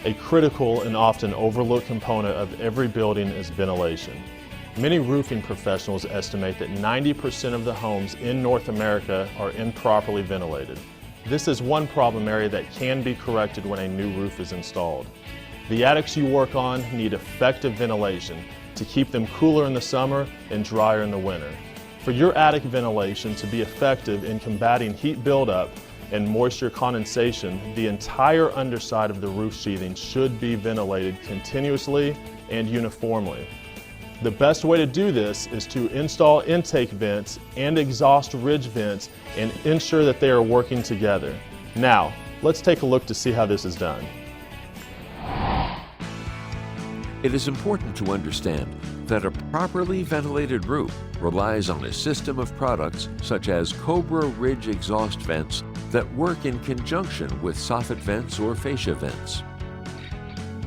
A critical and often overlooked component of every building is ventilation. Many roofing professionals estimate that 90% of the homes in North America are improperly ventilated. This is one problem area that can be corrected when a new roof is installed. The attics you work on need effective ventilation to keep them cooler in the summer and drier in the winter. For your attic ventilation to be effective in combating heat buildup and moisture condensation, the entire underside of the roof sheathing should be ventilated continuously and uniformly. The best way to do this is to install intake vents and exhaust ridge vents and ensure that they are working together. Now, let's take a look to see how this is done. It is important to understand that a properly ventilated roof relies on a system of products such as Cobra ridge exhaust vents that work in conjunction with soffit vents or fascia vents.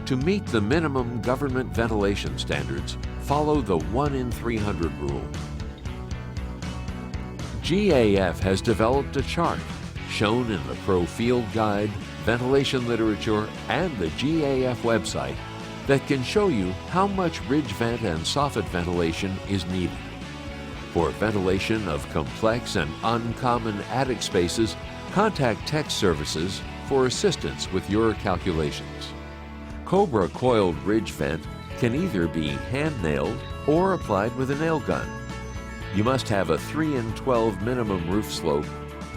To meet the minimum government ventilation standards, follow the 1 in 300 rule. GAF has developed a chart shown in the Pro Field Guide, ventilation literature, and the GAF website that can show you how much ridge vent and soffit ventilation is needed. For ventilation of complex and uncommon attic spaces, contact Tech Services for assistance with your calculations. Cobra coiled ridge vent can either be hand-nailed or applied with a nail gun. You must have a 3 in 12 minimum roof slope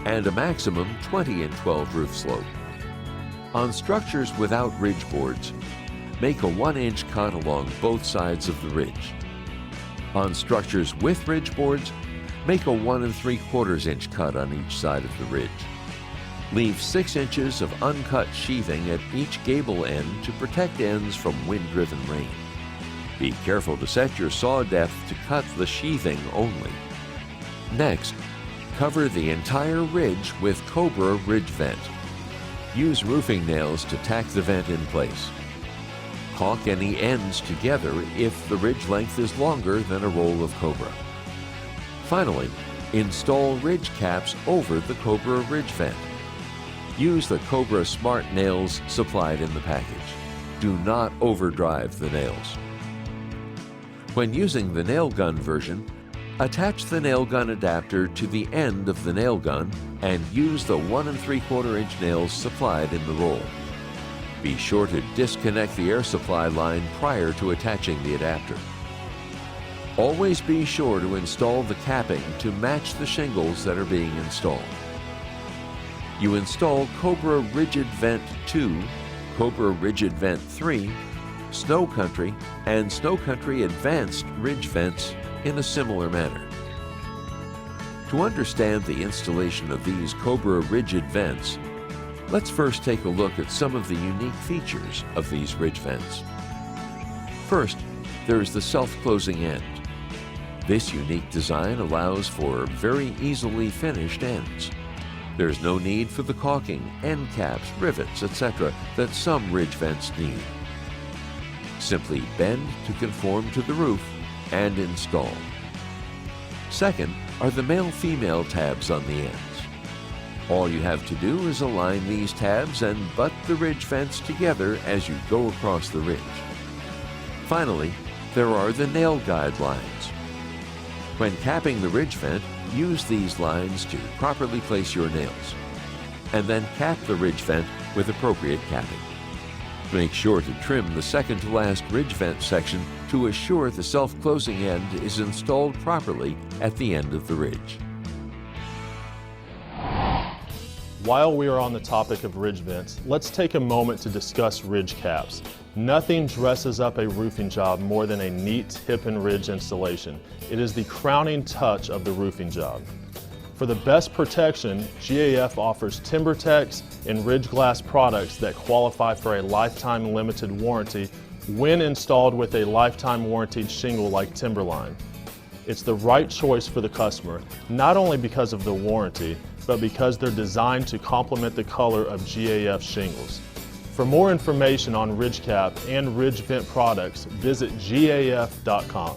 and a maximum 20 in 12 roof slope. On structures without ridge boards, make a 1-inch cut along both sides of the ridge. On structures with ridge boards, make a 1 3/4 inch cut on each side of the ridge. Leave 6 inches of uncut sheathing at each gable end to protect ends from wind-driven rain. Be careful to set your saw depth to cut the sheathing only. Next, cover the entire ridge with Cobra ridge vent. Use roofing nails to tack the vent in place. Caulk any ends together if the ridge length is longer than a roll of Cobra. Finally, install ridge caps over the Cobra ridge vent. Use the Cobra Smart nails supplied in the package. Do not overdrive the nails. When using the nail gun version, attach the nail gun adapter to the end of the nail gun and use the 1 3/4 inch nails supplied in the roll. Be sure to disconnect the air supply line prior to attaching the adapter. Always be sure to install the capping to match the shingles that are being installed. You install Cobra Rigid Vent 2, Cobra Rigid Vent 3, Snow Country, and Snow Country Advanced Ridge Vents in a similar manner. To understand the installation of these Cobra Rigid Vents, let's first take a look at some of the unique features of these ridge vents. First, there is the self-closing end. This unique design allows for very easily finished ends. There's no need for the caulking, end caps, rivets, etc. that some ridge vents need. Simply bend to conform to the roof and install. Second are the male-female tabs on the ends. All you have to do is align these tabs and butt the ridge vents together as you go across the ridge. Finally, there are the nail guide lines. When capping the ridge vent, use these lines to properly place your nails, and then cap the ridge vent with appropriate capping. Make sure to trim the second to last ridge vent section to assure the self-closing end is installed properly at the end of the ridge. While we are on the topic of ridge vents, let's take a moment to discuss ridge caps. Nothing dresses up a roofing job more than a neat hip and ridge installation. It is the crowning touch of the roofing job. For the best protection, GAF offers TimberTex and Ridge Glass products that qualify for a lifetime limited warranty when installed with a lifetime warranted shingle like Timberline. It's the right choice for the customer, not only because of the warranty, but because they're designed to complement the color of GAF shingles. For more information on ridge cap and ridge vent products, visit gaf.com.